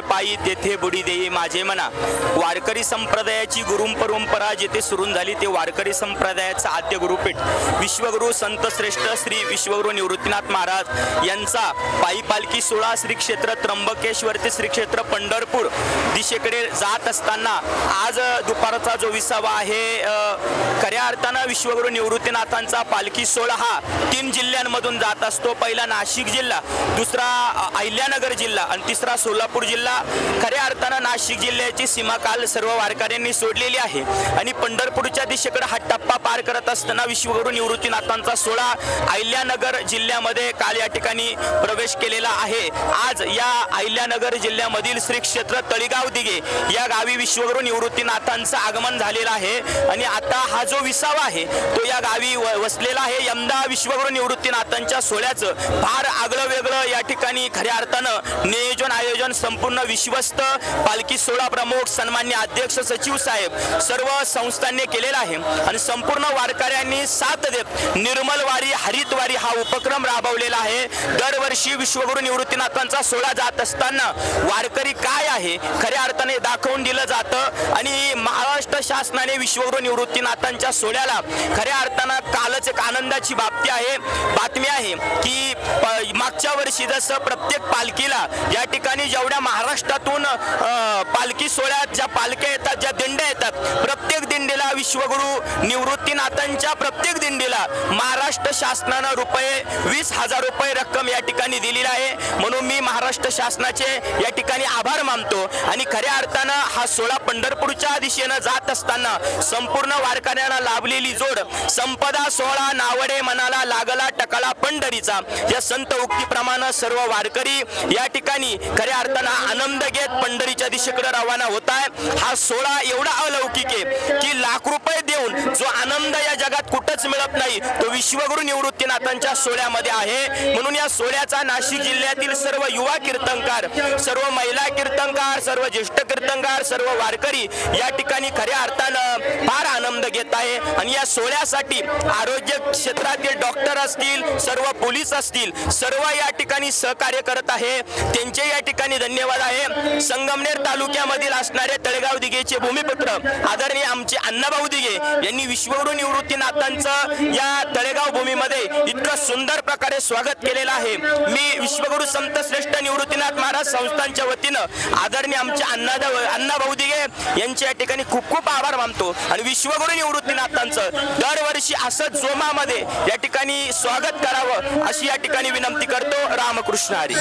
पायी तेथे बुडी देई माझे मना। वारकरी संप्रदायाची गुरु परंपरा जेथे सुरू झाली ते वारकरी संप्रदायाचा आद्य गुरुपीठ विश्वगुरु संत श्रेष्ठ श्री विश्वगुरु निवृत्तीनाथ महाराज यांचा पायी पालखी सोहळा श्री क्षेत्र त्र्यंबकेश्वर ते श्री क्षेत्र पंढरपूर दिशेकडे जात असताना आज दुपारचा जो विसावा आहे, खऱ्या अर्थानं विश्वगुरु निवृत्तीनाथांचा पालखी सोहळा हा 3 जिल्ह्यांमधून जात असतो। पहिला नाशिक जिल्हा, दुसरा अहिल्यानगर जिल्हा आणि तिसरा सोलापूर जिल्हा। खऱ्या अर्थानं नाशिक जिल्ह्याची सीमा काल सर्व वारकऱ्यांनी सोडलेली आहे आणि पंढरपूरच्या दिशेकडे हा टप्पा पार करत असताना विश्वगुरु निवृत्तीनाथांचा सोहळा अहिल्यानगर जिल्ह्यामध्ये काल या ठिकाणी प्रवेश केलेला आहे। आज या अहिल्यानगर जिल्ह्यामधील श्री क्षेत्र तळेगाव दिघे या गावी विश्वगुरु निवृत्तीनाथांचं आगमन झालेलं आहे आणि आता हा जो विसावा आहे तो या गावी वसलेला आहे। यंदा विश्वगुरु निवृत्तीनाथांच्या सोहळ्याचं फार आगळं वेगळं या ठिकाणी खऱ्या अर्थानं नियोजन आयोजन संपूर्ण विश्वस्त पालखी सोहळा प्रमुख सन्मान्य अध्यक्ष सचिव साहेब सर्व संस्थांनी केलेला आहे आणि संपूर्ण वारकऱ्यांनी साथ देत निर्मल वारी हरित वारी हा उपक्रम राबवलेला आहे। दरवर्षी विश्वगुरु निवृत्तीनाथांचा सोहळा जात असताना वारकरी काय आहे खऱ्या अर्थाने दाखवून दिलं जातं आणि महाराष्ट्र शासनाने विश्वगुरु निवृत्तीनाथांच्या सोहळ्याला खऱ्या अर्थानं कालच एक आनंदाची बातमी आहे की मागच्या वर्षी जसं प्रत्येक पालखीला या ठिकाणी जेवढ्या महाराष्ट्रातून पालखी सोहळ्यात ज्या पालख्या येतात, ज्या दिंड्या येतात, प्रत्येक दिंडीला विश्वगुरु निवृत्तीनाथांच्या प्रत्येक दिंडीला महाराष्ट्र शासनाने ₹20,000 रक्कम या ठिकाणी दिलेली आहे। म्हणून मी महाराष्ट्र शासनाचे या ठिकाणी आभार मानतो आणि खऱ्या अर्थानं हा सोहळा पंढरपूरच्या दिशेने जात असताना संपूर्ण वारकऱ्यांना लाभलेली जोड संपदा सोहळा नावडे मनाला लागला टकला पंढरीचा या संत उक्तीप्रमाणे सर्व वारकरी या ठिकाणी खऱ्या अर्थानं आनंद घेत पंढरीच्या दिशेकडे रवाना होत आहे। हा सोहळा एवढा अलौकिक आहे की लाख रुपये देऊन जो आनंद या जगात कुठंच मिळत नाही तो विश्वगुरु निवृत्तीनाथांच्या सोहळ्यामध्ये आहे। म्हणून या सोहळ्याचा नाशिक जिल्ह्यातील सर्व युवा कीर्तनकार, सर्व महिला कीर्तनकार, सर्व ज्येष्ठ कीर्तनकार, सर्व वारकरी या ठिकाणी खऱ्या अर्थानं फार आनंद घेत आहे आणि या सोहळ्यासाठी आरोग्य क्षेत्रातील डॉक्टर असतील, सर्व पोलीस असतील, सर्व या ठिकाणी सहकार्य करत आहे। त्यांचे या ठिकाणी धन्यवाद आहे। संगमनेर तालुक्यामधील असणारे तळेगाव दिघेचे भूमिपुत्र आदरणीय आमचे अण्णाभाऊ दिघे यांनी विश्वगुरु निवृत्तीनाथांचं या तळेगाव भूमीमध्ये इतकं सुंदर प्रकारे स्वागत केलेलं आहे। मी विश्वगुरु संत श्रेष्ठ निवृत्तीनाथ महाराज संस्थांच्या वतीनं आदरणीय आमचे अण्णाभाऊ दिघे यांचे या ठिकाणी खूप खूप आभार मानतो आणि विश्वगुरु निवृत्तीनाथांचं दरवर्षी असंच जोमामध्ये या ठिकाणी स्वागत करावं अशी या ठिकाणी विनंती करतो। रामकृष्ण हरी।